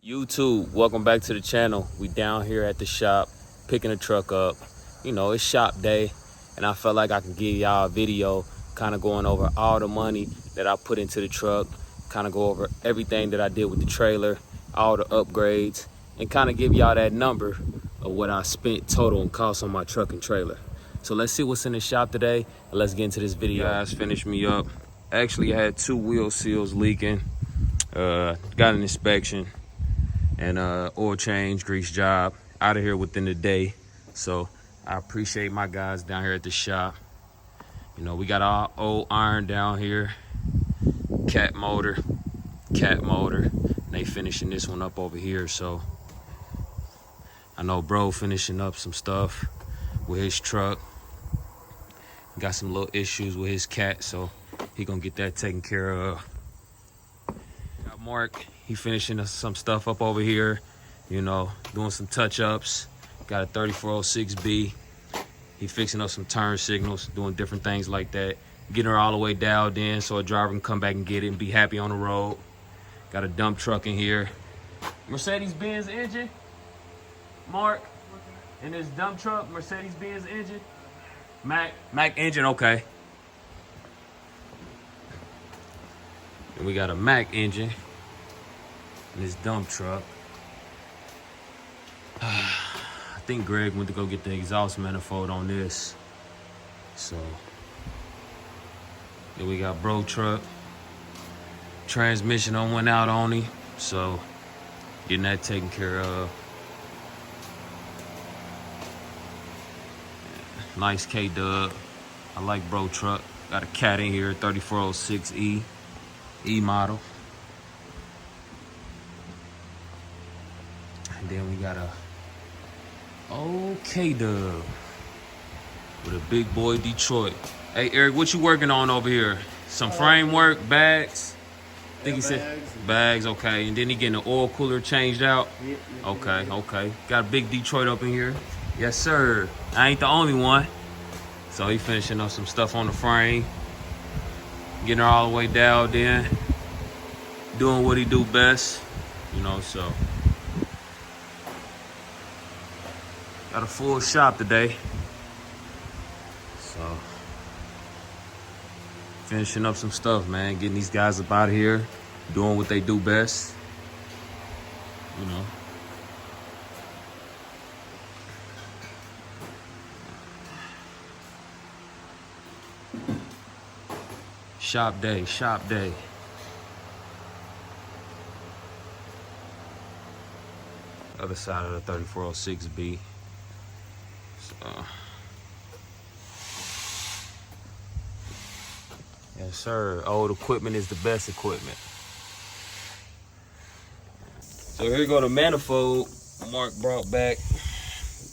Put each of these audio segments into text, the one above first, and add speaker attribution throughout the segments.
Speaker 1: YouTube, welcome back to the channel. We down here at the shop picking the truck up. You know, it's shop day, and I felt like I can give y'all a video kind of going over all the money that I put into the truck, kind of go over everything that I did with the trailer, all the upgrades, and kind of give y'all that number of what I spent total and cost on my truck and trailer. So let's see what's in the shop today, and let's get into this video. Guys, finished me up. Actually, I had 2 wheel seals leaking. Got an inspection and oil change, grease job, out of here within the day. So I appreciate my guys down here at the shop. You know, we got our old iron down here, cat motor, and they finishing this one up over here. So I know bro finishing up some stuff with his truck. Got some little issues with his cat, so he gonna get that taken care of. Got Mark, he finishing some stuff up over here, you know, doing some touch-ups. Got a 3406B. He fixing up some turn signals, doing different things like that. Getting her all the way dialed in so a driver can come back and get it and be happy on the road. Got a dump truck in here. Mercedes-Benz engine, Mark, in this dump truck, Mercedes-Benz engine. Mack engine, okay. And we got a Mack engine in this dump truck. I think Greg went to go get the exhaust manifold on this. So then we got bro truck. Transmission went out on him, so getting that taken care of. Nice K-Dub. I like bro truck. Got a cat in here, 3406E E model. And then we got a K-Dub with a big boy Detroit. Hey Eric, what you working on over here? Some framework, bags? I think he said bags, okay. And then he getting the oil cooler changed out. Okay. Got a big Detroit up in here. Yes, sir. I ain't the only one. So he finishing up some stuff on the frame. Getting her all the way dialed in. Doing what he do best. You know, so. Got a full shop today. So. Finishing up some stuff, man. Getting these guys up out of here. Doing what they do best. You know. Shop day. Other side of the 3406B. So. Yes, sir. Old equipment is the best equipment. So here you go, the manifold Mark brought back.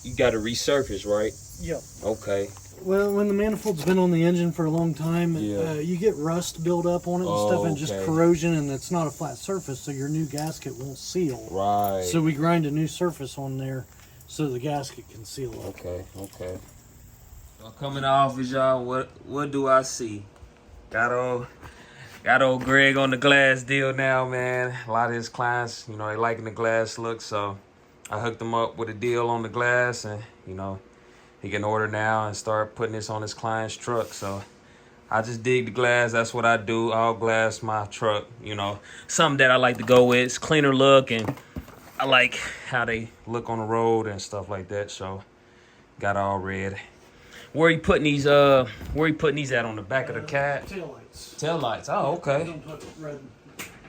Speaker 1: You got to resurface, right?
Speaker 2: Yep.
Speaker 1: Okay.
Speaker 2: Well, when the manifold's been on the engine for a long time, you get rust build up on it and stuff, and just corrosion, and it's not a flat surface, so your new gasket won't seal.
Speaker 1: Right.
Speaker 2: So we grind a new surface on there so the gasket can seal up.
Speaker 1: Okay. So coming off is y'all, what do I see? Got old Greg on the glass deal now, man. A lot of his clients, you know, they liking the glass look, so I hooked him up with a deal on the glass, and you know, he can order now and start putting this on his client's truck. So I just dig the glass. That's what I do. I'll glass my truck, you know. Something that I like to go with. It's cleaner look, and I like how they look on the road and stuff like that. So got all red. Where you putting these at on the back of the cab? Tail lights. Oh, okay.
Speaker 2: Don't put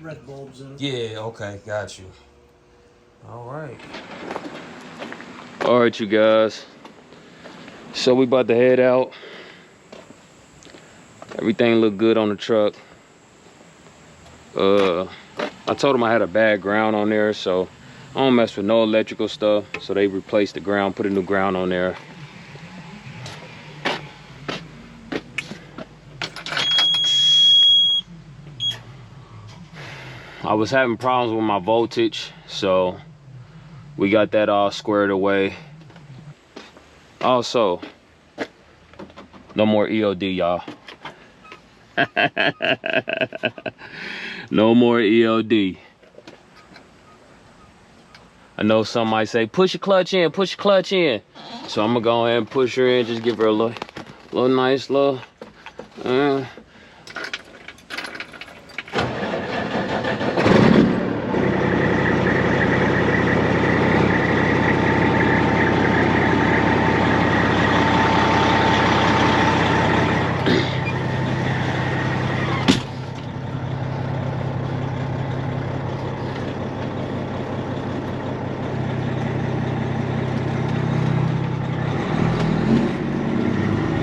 Speaker 2: red bulbs in.
Speaker 1: Yeah, okay, got you. All right, you guys. So we about to head out. Everything looked good on the truck. I told them I had a bad ground on there, so I don't mess with no electrical stuff. So they replaced the ground, put a new ground on there. I was having problems with my voltage, so we got that all squared away. Also, no more EOD, y'all. No more ELD. I know some might say, push your clutch in, push your clutch in. So I'm gonna go ahead and push her in, just give her a little nice little.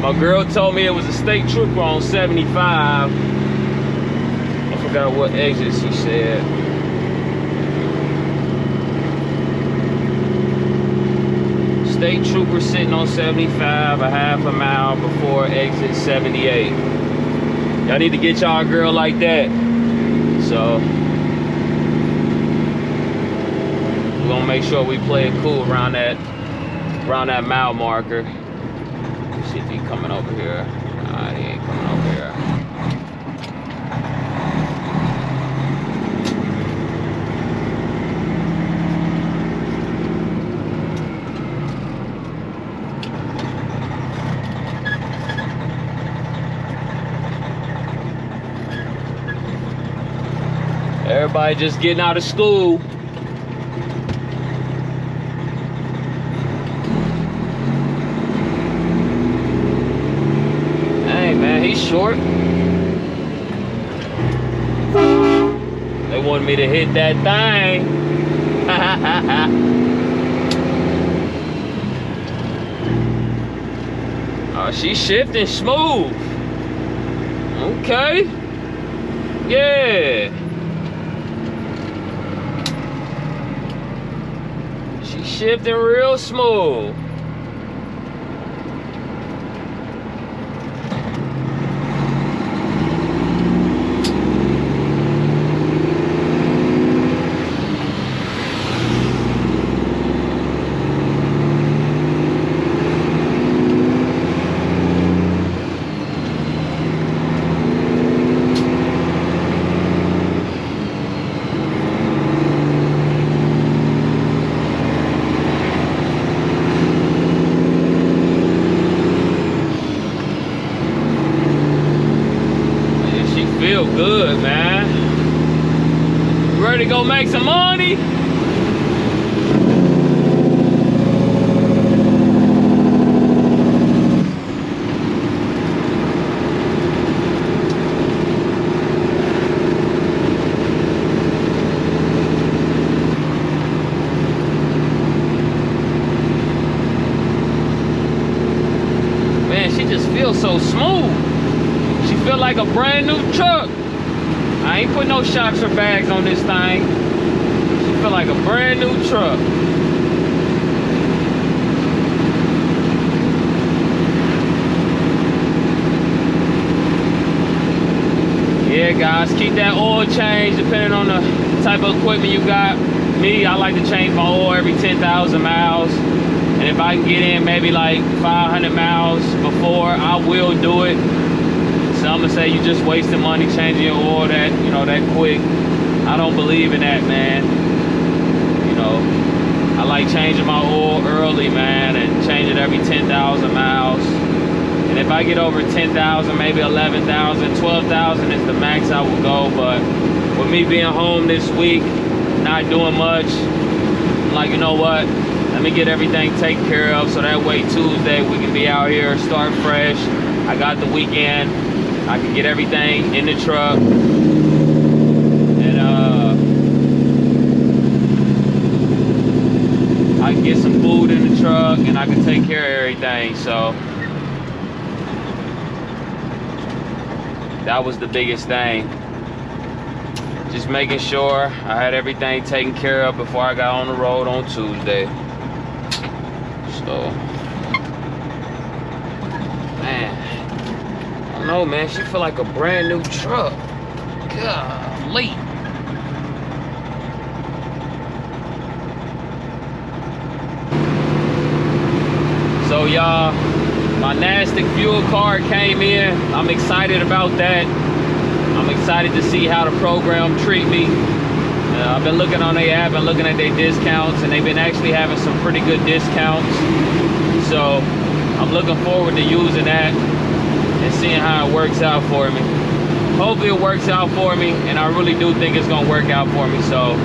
Speaker 1: My girl told me it was a state trooper on 75. I forgot what exit she said. State trooper sitting on 75, a half a mile before exit 78. Y'all need to get y'all a girl like that. So we're gonna make sure we play it cool around that mile marker. See if he coming over here. Nah, he ain't coming over here. Everybody just getting out of school. He's short. They wanted me to hit that thing. Oh, she's shifting smooth. Okay. Yeah. She's shifting real smooth. Feel good, man. You ready to go make some money? Man, she just feels so smooth. She feel like a brand new truck. I ain't put no shocks or bags on this thing. She feel like a brand new truck. Yeah, guys, keep that oil change depending on the type of equipment you got. Me, I like to change my oil every 10,000 miles. And if I can get in maybe like 500 miles before, I will do it. Some will say you just wasting money changing your oil that quick. I don't believe in that, man. You know, I like changing my oil early, man, and change it every 10,000 miles. And if I get over 10,000, maybe 11,000, 12,000 is the max I will go. But with me being home this week, not doing much, I'm like, you know what? Let me get everything taken care of so that way Tuesday we can be out here, start fresh. I got the weekend. I can get everything in the truck, and I can get some food in the truck, and I can take care of everything. So that was the biggest thing. Just making sure I had everything taken care of before I got on the road on Tuesday. So, man. No, man, she feel like a brand new truck. Golly. So y'all, My Nastic fuel card came in. I'm excited about that. I'm excited to see how the program treat me. I've been looking on their app and looking at their discounts, and they've been actually having some pretty good discounts. So I'm looking forward to using that and seeing how it works out for me. Hopefully it works out for me, and I really do think it's gonna work out for me. So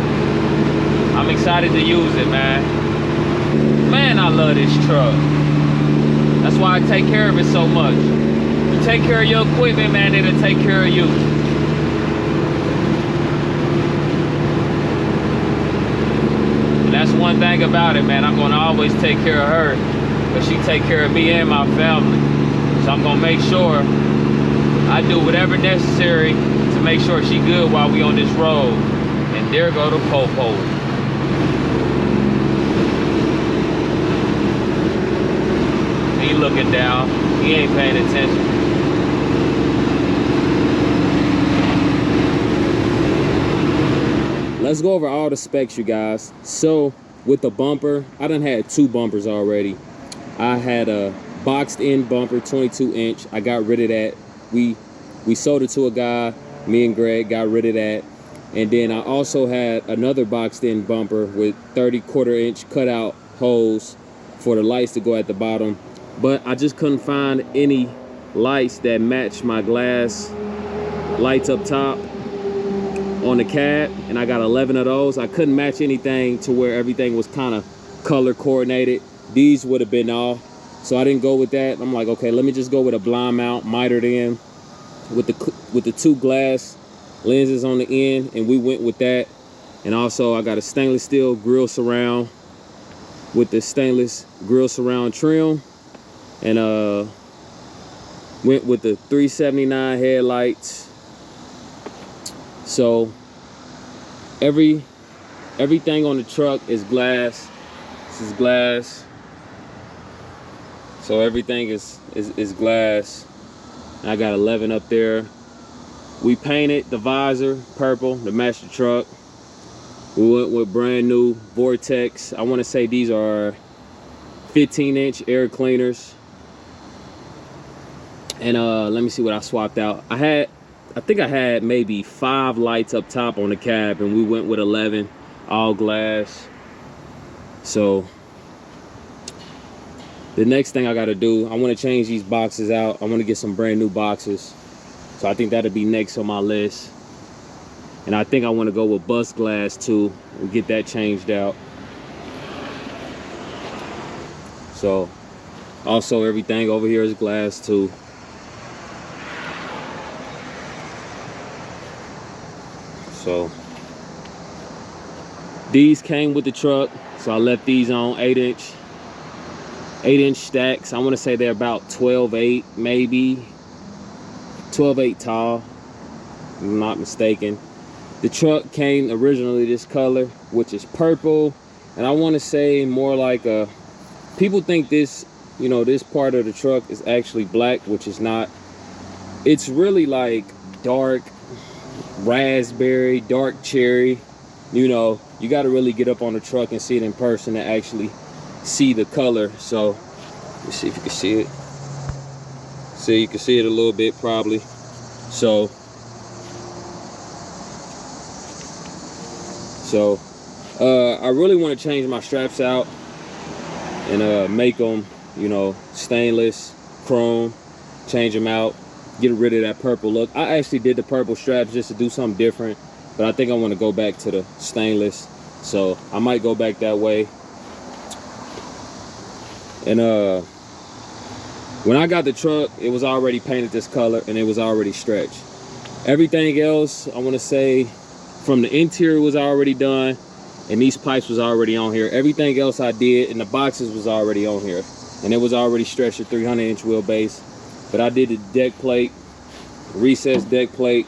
Speaker 1: I'm excited to use it, man. Man, I love this truck. That's why I take care of it so much. You take care of your equipment, man, it'll take care of you. And that's one thing about it, man. I'm gonna always take care of her, but she take care of me and my family. So I'm gonna make sure I do whatever necessary to make sure she good while we on this road. And there go the Popo. He looking down, he ain't paying attention. Let's go over all the specs, you guys. So with the bumper, I done had 2 bumpers already. I had a boxed in bumper, 22 inch. I got rid of that. We sold it to a guy, me and Greg got rid of that. And then I also had another boxed in bumper with 30 1/4 inch cutout holes for the lights to go at the bottom. But I just couldn't find any lights that matched my glass lights up top on the cab, and I got 11 of those. I couldn't match anything to where everything was kind of color coordinated. These would have been off, so I didn't go with that. I'm like, okay, let me just go with a blind mount, mitered in with the 2 glass lenses on the end, and we went with that. And also I got a stainless steel grill surround with the stainless grill surround trim, and went with the 379 headlights. So everything on the truck is glass. This is glass. So everything is glass. And I got 11 up there. We painted the visor purple to match the truck. We went with brand new Vortex. I want to say these are 15-inch air cleaners. And let me see what I swapped out. I think I had maybe 5 lights up top on the cab, and we went with 11, all glass. So the next thing I got to do, I want to change these boxes out. I want to get some brand new boxes. So I think that'll be next on my list. And I think I want to go with bus glass too and get that changed out. So also everything over here is glass too. So these came with the truck, so I left these on 8-inch stacks. I want to say they're about 12.8, maybe 12.8 tall, if I'm not mistaken. The truck came originally this color, which is purple, and I want to say more like a, people think this, you know, this part of the truck is actually black, which is not. It's really like dark raspberry, dark cherry. You know, you got to really get up on the truck and see it in person to actually see the color. So let's see if you can see it. See, you can see it a little bit probably. So I really want to change my straps out and make them, you know, stainless, chrome, change them out, get rid of that purple look. I actually did the purple straps just to do something different, but I think I want to go back to the stainless, so I might go back that way. And when I got the truck, it was already painted this color and it was already stretched. Everything else, I want to say, from the interior was already done, and these pipes was already on here. Everything else I did, and the boxes was already on here, and it was already stretched to 300-inch wheelbase. But I did the deck plate, recessed deck plate,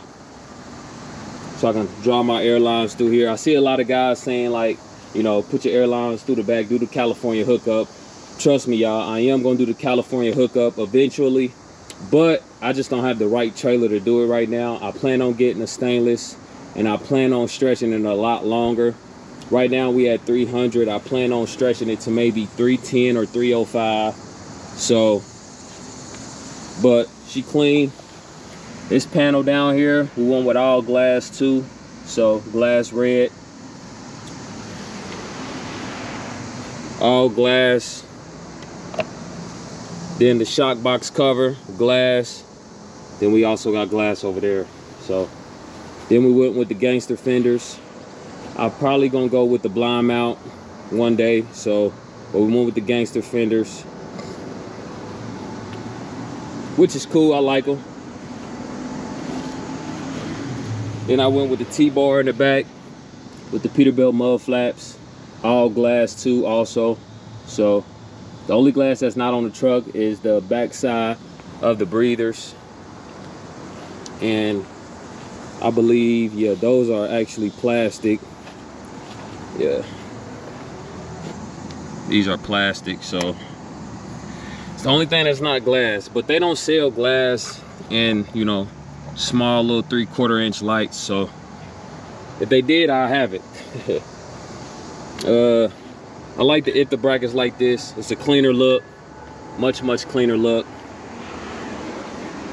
Speaker 1: so I can draw my airlines through here. I see a lot of guys saying, like, you know, put your airlines through the back, do the California hookup. Trust me, y'all, I am gonna do the California hookup eventually, but I just don't have the right trailer to do it right now. I plan on getting a stainless, and I plan on stretching it a lot longer. Right now we at 300. I plan on stretching it to maybe 310 or 305. So but she clean. This panel down here, we went with all glass too, so glass red, all glass. Then the shock box cover, glass. Then we also got glass over there. So then we went with the gangster fenders. I'm probably gonna go with the blind mount one day, so but we went with the gangster fenders, which is cool. I like them. Then I went with the T-bar in the back with the Peterbilt mud flaps, all glass too also. So the only glass that's not on the truck is the back side of the breathers. And I believe, yeah, those are actually plastic. Yeah, these are plastic, so it's the only thing that's not glass. But they don't sell glass in, you know, small little 3/4 inch lights, so if they did, I'll have it. I like the ITHA brackets like this. It's a cleaner look, much cleaner look.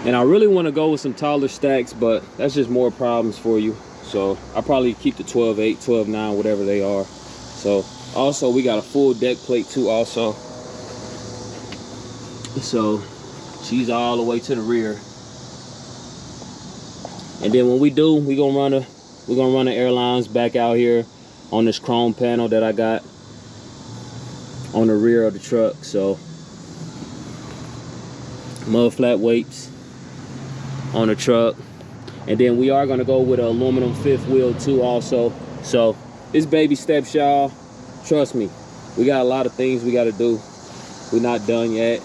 Speaker 1: And I really want to go with some taller stacks, but that's just more problems for you. So I'll probably keep the 12.8, 12.9, whatever they are. So also we got a full deck plate too also. So she's all the way to the rear. And then when we do, we're gonna run the airlines back out here on this chrome panel that I got on the rear of the truck. So mud flat weights on the truck. And then we are gonna go with an aluminum fifth wheel too also. So it's baby steps, y'all. Trust me, we got a lot of things we gotta do. We're not done yet.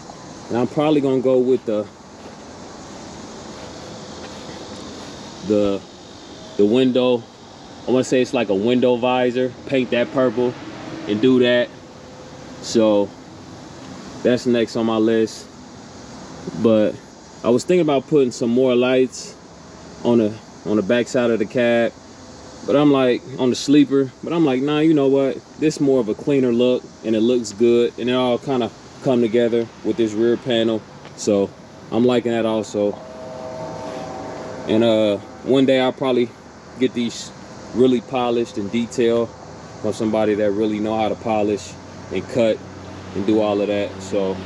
Speaker 1: And I'm probably gonna go with the window. I want to say it's like a window visor, paint that purple and do that. So that's next on my list. But I was thinking about putting some more lights on the back side of the cab, but I'm like, on the sleeper, but I'm like, nah, you know what, this is more of a cleaner look and it looks good, and it all kind of come together with this rear panel. So I'm liking that also. And one day I'll probably get these really polished and detailed from somebody that really know how to polish and cut and do all of that. So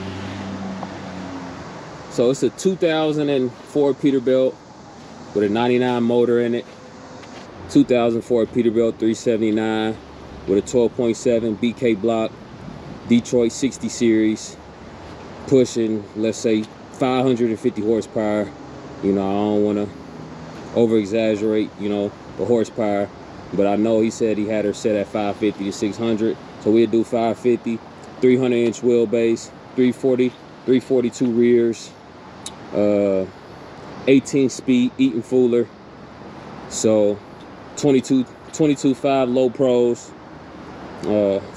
Speaker 1: it's a 2004 Peterbilt with a 99 motor in it. 2004 Peterbilt 379 with a 12.7 BK block Detroit 60 series, pushing, let's say, 550 horsepower. You know, I don't want to over exaggerate, you know, the horsepower, but I know he said he had her set at 550 to 600, so we'll do 550. 300 inch wheelbase, 342 rears, 18 speed Eaton Fuller, so 22.5 low pros,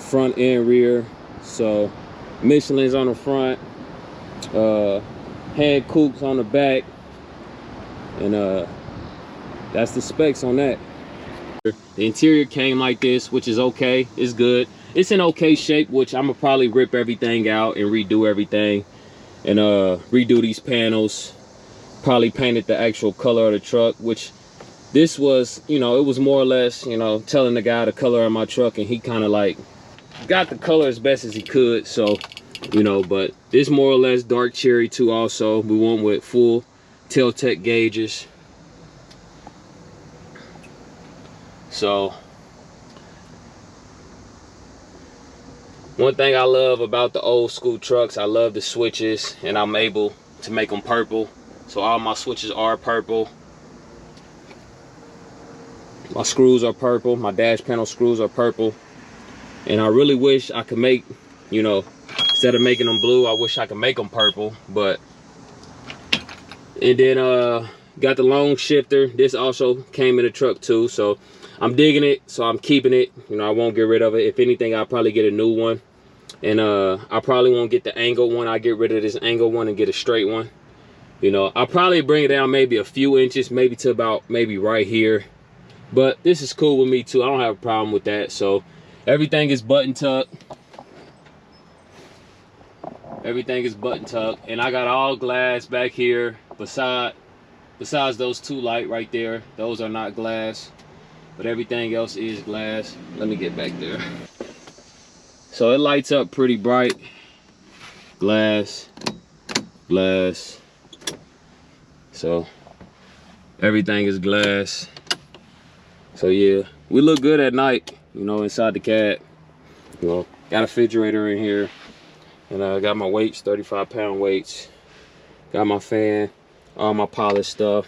Speaker 1: front and rear. So Michelin's on the front, hand coupes on the back, and that's the specs on that. The interior came like this, which is okay. It's good. It's in okay shape, which I'm gonna probably rip everything out and redo everything, and redo these panels. Probably painted the actual color of the truck, which this was, you know, it was more or less, you know, telling the guy the color of my truck, and he kind of like got the color as best as he could. So, you know, but this more or less dark cherry too also. We went with full Tailtech gauges. So one thing I love about the old school trucks, I love the switches, and I'm able to make them purple. So all my switches are purple. My screws are purple. My dash panel screws are purple. And I really wish I could make, you know, instead of making them blue, I wish I could make them purple. But, and then got the long shifter. This also came in the truck too. So I'm digging it, so I'm keeping it. You know, I won't get rid of it. If anything, I'll probably get a new one. And I probably won't get the angled one. I'll get rid of this angled one and get a straight one. You know, I'll probably bring it down maybe a few inches, maybe to about maybe right here. But this is cool with me too. I don't have a problem with that. So everything is button tucked. Everything is button tucked, and I got all glass back here. Besides those two light right there, those are not glass, but everything else is glass. Let me get back there. So it lights up pretty bright. Glass, glass. So everything is glass. So yeah, we look good at night, you know, inside the cab. You know, got a refrigerator in here, and I got my weights, 35-pound weights. Got my fan, all my polished stuff,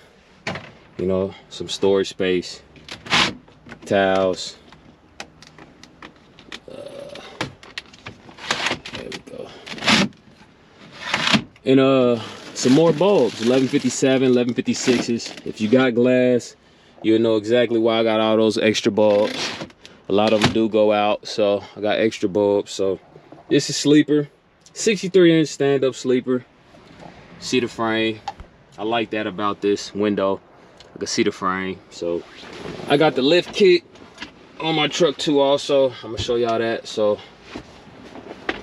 Speaker 1: you know, some storage space, towels. There we go. And some more bulbs, 1157, 1156s. If you got glass, you'll know exactly why I got all those extra bulbs. A lot of them do go out, so I got extra bulbs. So this is sleeper, 63-inch stand-up sleeper. See the frame. I like that about this window. I can see the frame. So I got the lift kit on my truck too also. I'm gonna show y'all that. So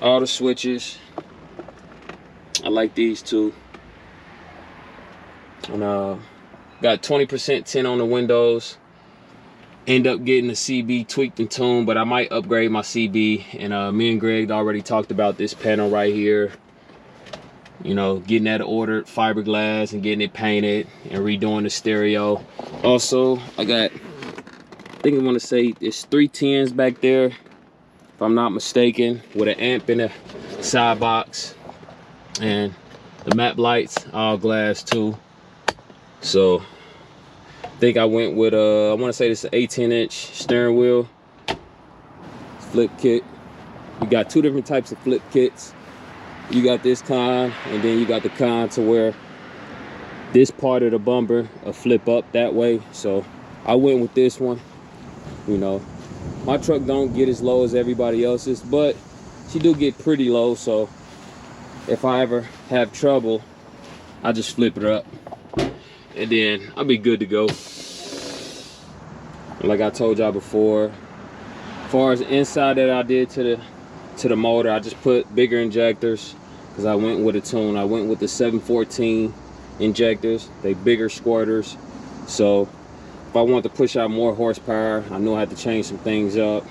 Speaker 1: all the switches. I like these too. And got 20% tint on the windows. End up getting the CB tweaked and tuned, but I might upgrade my CB. And me and Greg already talked about this panel right here. You know, getting that ordered, fiberglass, and getting it painted and redoing the stereo. Also, I got, I think I want to say it's 310s back there, if I'm not mistaken, with an amp in the side box. And the map lights, all glass too. So I think I went with I want to say this is an 18-inch steering wheel flip kit. You got two different types of flip kits. You got this kind, and then you got the kind to where this part of the bumper will flip up that way. So I went with this one. You know, my truck don't get as low as everybody else's, but she do get pretty low. So if I ever have trouble, I just flip it up, and then I'll be good to go. Like I told y'all before, as far as the inside that I did to the motor, I just put bigger injectors because I went with a tune. I went with the 714 injectors. They bigger squirters. So if I want to push out more horsepower, I knew I had to change some things up.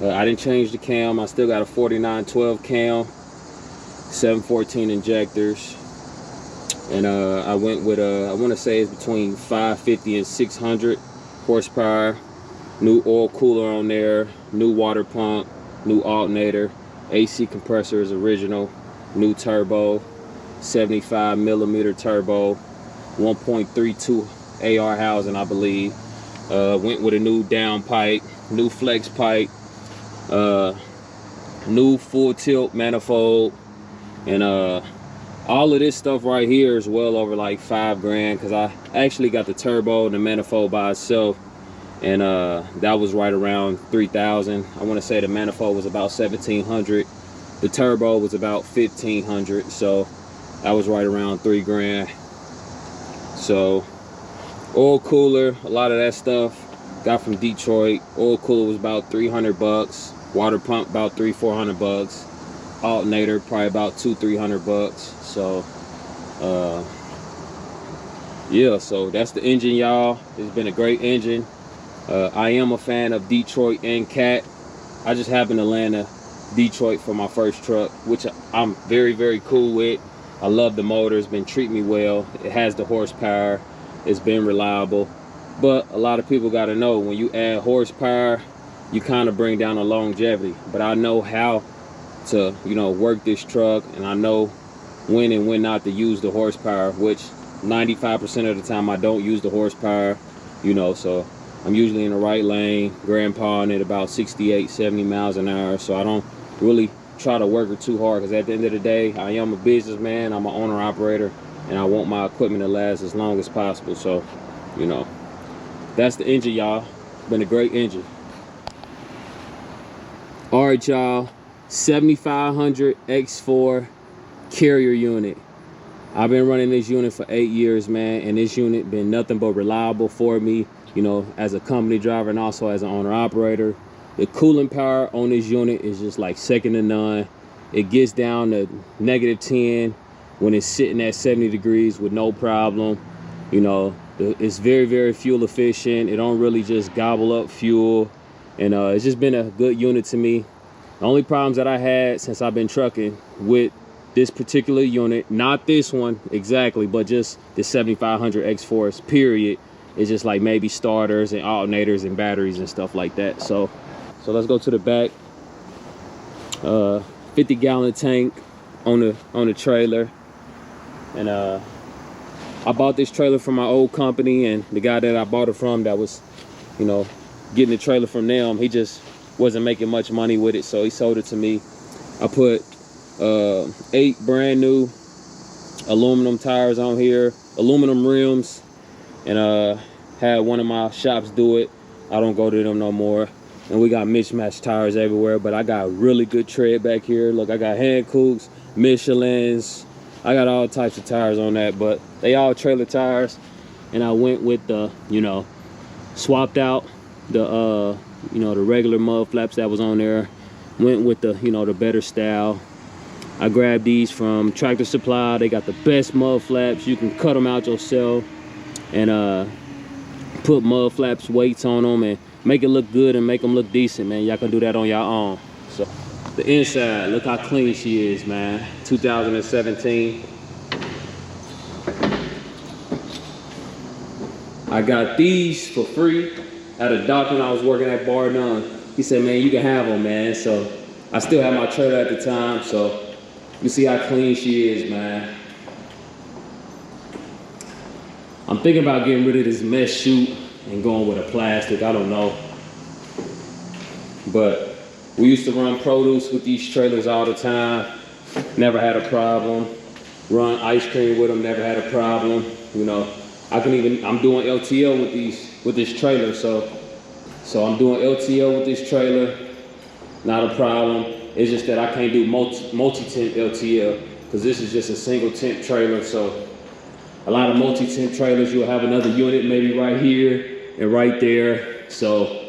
Speaker 1: I didn't change the cam. I still got a 4912 cam, 714 injectors. And I went with I want to say it's between 550 and 600 horsepower. New oil cooler on there, new water pump, new alternator, AC compressor is original, new turbo, 75mm turbo, 1.32 AR housing, I believe. Went with a new down pipe, new flex pipe, new full tilt manifold, and all of this stuff right here is well over like $5 grand, because I actually got the turbo and the manifold by itself, and that was right around 3,000. I want to say the manifold was about 1,700. The turbo was about 1,500, so that was right around 3 grand. So oil cooler, a lot of that stuff got from Detroit. Oil cooler was about 300 bucks. Water pump about 300-400 bucks. Alternator probably about 200-300 bucks. So yeah, so that's the engine, y'all. It's been a great engine. I am a fan of Detroit and Cat. I just happened to land a Detroit for my first truck, which I'm very, very cool with. I love the motor. It's been treating me well. It has the horsepower. It's been reliable. But a lot of people got to know, when you add horsepower, you kind of bring down the longevity. But I know how to, you know, work this truck, and I know when and when not to use the horsepower, which 95% of the time I don't use the horsepower, you know. So I'm usually in the right lane, grandpa at about 68-70 miles an hour. So I don't really try to work it too hard, because at the end of the day, I am a businessman. I'm an owner operator, and I want my equipment to last as long as possible. So, you know, that's the engine, y'all. Been a great engine. All right, y'all, 7500 X4 carrier unit. I've been running this unit for 8 years, man, and this unit been nothing but reliable for me, you know, as a company driver and also as an owner operator. The cooling power on this unit is just like second to none. It gets down to -10 when it's sitting at 70 degrees with no problem. You know, it's very, very fuel efficient. It don't really just gobble up fuel. And it's just been a good unit to me. The only problems that I had since I've been trucking with this particular unit, not this one exactly, but just the 7500 X-Force period, is just like maybe starters and alternators and batteries and stuff like that. So let's go to the back. 50-gallon tank on the trailer. And I bought this trailer from my old company, and the guy that I bought it from that was, you know, getting the trailer from them, he just wasn't making much money with it, so he sold it to me. I put 8 brand new aluminum tires on here, aluminum rims, and had one of my shops do it. I don't go to them no more. And we got mismatched tires everywhere, but I got really good tread back here. Look, I got Hankooks, Michelins, I got all types of tires on that, but they all trailer tires. And I went with the, you know, swapped out the you know, the regular mud flaps that was on there, went with the, you know, the better style. I grabbed these from Tractor Supply. They got the best mud flaps. You can cut them out yourself and put mud flaps weights on them and make it look good and make them look decent, man. Y'all can do that on your own. So the inside, look how clean she is, man. 2017. I got these for free at a doctor when I was working at Bar None. He said, man, you can have them, man. So I still have my trailer at the time, so you see how clean she is, man. I'm thinking about getting rid of this mesh chute and going with a plastic. I don't know. But we used to run produce with these trailers all the time. Never had a problem. Run ice cream with them, never had a problem. You know, I'm doing LTL with this trailer, so I'm doing LTL with this trailer, not a problem. It's just that I can't do multi-temp LTL because this is just a single temp trailer. So a lot of multi-temp trailers, you'll have another unit maybe right here and right there. So,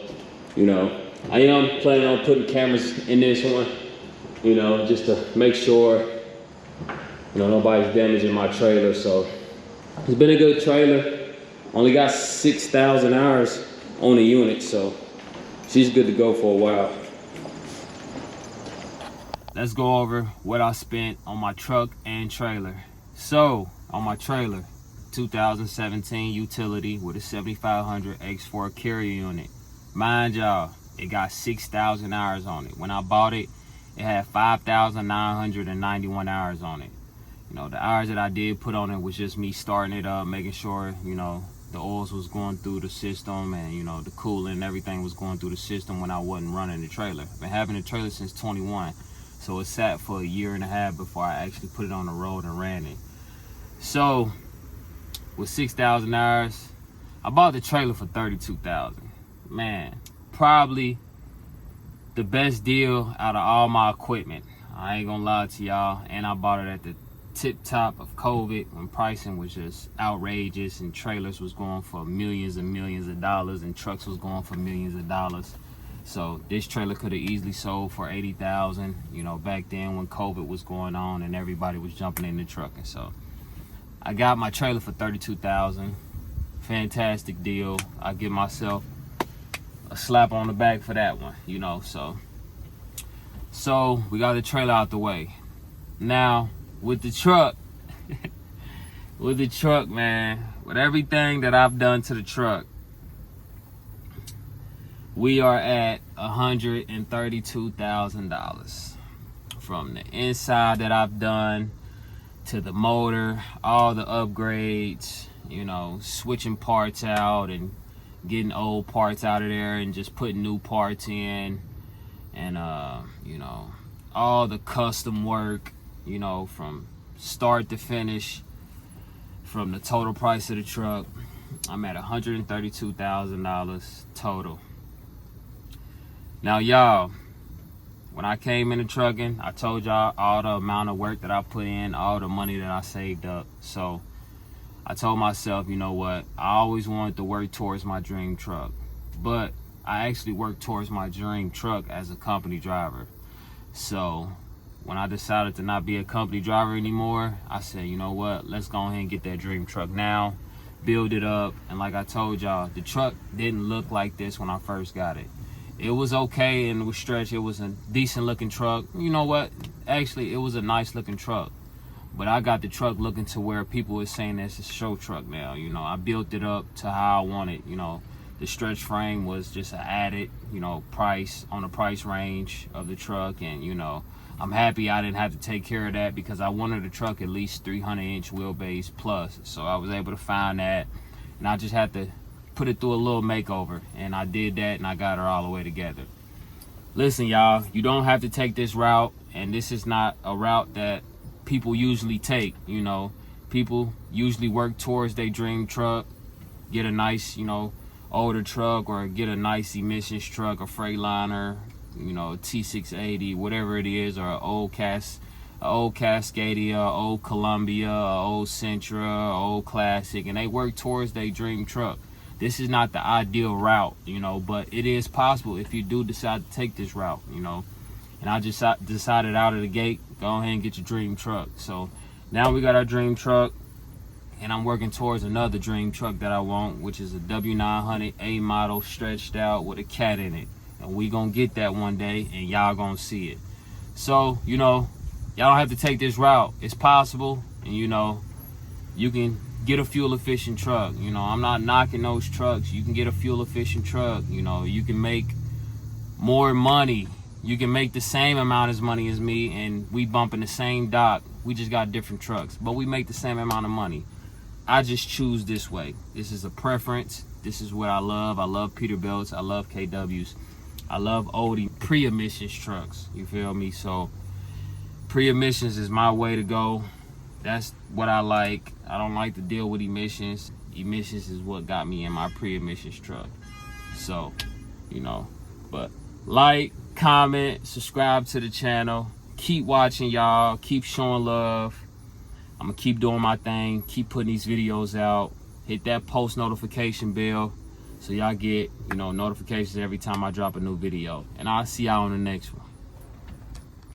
Speaker 1: you know, I am planning on putting cameras in this one, you know, just to make sure, you know, nobody's damaging my trailer. So it's been a good trailer. Only got 6,000 hours on the unit, so she's good to go for a while. Let's go over what I spent on my truck and trailer. So on my trailer, 2017 utility with a 7500 X4 carrier unit. Mind y'all, it got 6,000 hours on it. When I bought it, it had 5,991 hours on it. You know, the hours that I did put on it was just me starting it up, making sure, you know, the oils was going through the system and, you know, the cooling and everything was going through the system when I wasn't running the trailer. I've been having the trailer since 21, so it sat for a year and a half before I actually put it on the road and ran it. So with 6,000 hours, I bought the trailer for $32,000. Man, probably the best deal out of all my equipment. I ain't gonna lie to y'all. And I bought it at the tip top of COVID when pricing was just outrageous and trailers was going for millions and millions of dollars and trucks was going for millions of dollars. So this trailer could have easily sold for $80,000, you know, back then when COVID was going on and everybody was jumping into trucking. So I got my trailer for $32,000. Fantastic deal. I give myself a slap on the back for that one, you know. So we got the trailer out the way. Now with the truck, man, with everything that I've done to the truck, we are at $132,000 from the inside that I've done to the motor, all the upgrades, you know, switching parts out and getting old parts out of there and just putting new parts in, and you know, all the custom work, you know, from start to finish, from the total price of the truck. I'm at $132,000 total. Now y'all, when I came into trucking, I told y'all all the amount of work that I put in, all the money that I saved up. So I told myself, you know what, I always wanted to work towards my dream truck, but I actually worked towards my dream truck as a company driver. So when I decided to not be a company driver anymore, I said, you know what, let's go ahead and get that dream truck now, build it up. And like I told y'all, the truck didn't look like this when I first got it. It was okay and it was stretched. It was a decent looking truck. You know what, actually it was a nice looking truck. But I got the truck looking to where people are saying it's a show truck now. You know, I built it up to how I want it. You know, the stretch frame was just an added, you know, price on the price range of the truck. And, you know, I'm happy I didn't have to take care of that because I wanted the truck at least 300-inch wheelbase plus. So I was able to find that. And I just had to put it through a little makeover. And I did that and I got her all the way together. Listen, y'all, you don't have to take this route. And this is not a route that people usually take. You know, people usually work towards their dream truck, get a nice, you know, older truck, or get a nice emissions truck, a Freightliner, you know, T680, whatever it is, or an old Cascadia, old Columbia, old Sentra, old Classic, and they work towards their dream truck. This is not the ideal route, you know, but it is possible if you do decide to take this route, you know. And I just decided out of the gate, go ahead and get your dream truck. So now we got our dream truck, and I'm working towards another dream truck that I want, which is a W900 A model stretched out with a cat in it. And we gonna get that one day, and y'all gonna see it. So, you know, y'all don't have to take this route. It's possible, and you know, you can get a fuel efficient truck. You know, I'm not knocking those trucks. You can get a fuel efficient truck. You know, you can make more money. You can make the same amount of money as me, and we bump in the same dock. We just got different trucks, but we make the same amount of money. I just choose this way. This is a preference. This is what I love. I love Peterbilts. I love KWs. I love oldie pre-emissions trucks. You feel me? So pre-emissions is my way to go. That's what I like. I don't like to deal with emissions. Emissions is what got me in my pre-emissions truck. So, you know, but like, comment, subscribe to the channel. Keep watching, y'all. Keep showing love. I'm gonna keep doing my thing, keep putting these videos out. Hit that post notification bell so y'all get, you know, notifications every time I drop a new video. And I'll see y'all on the next one.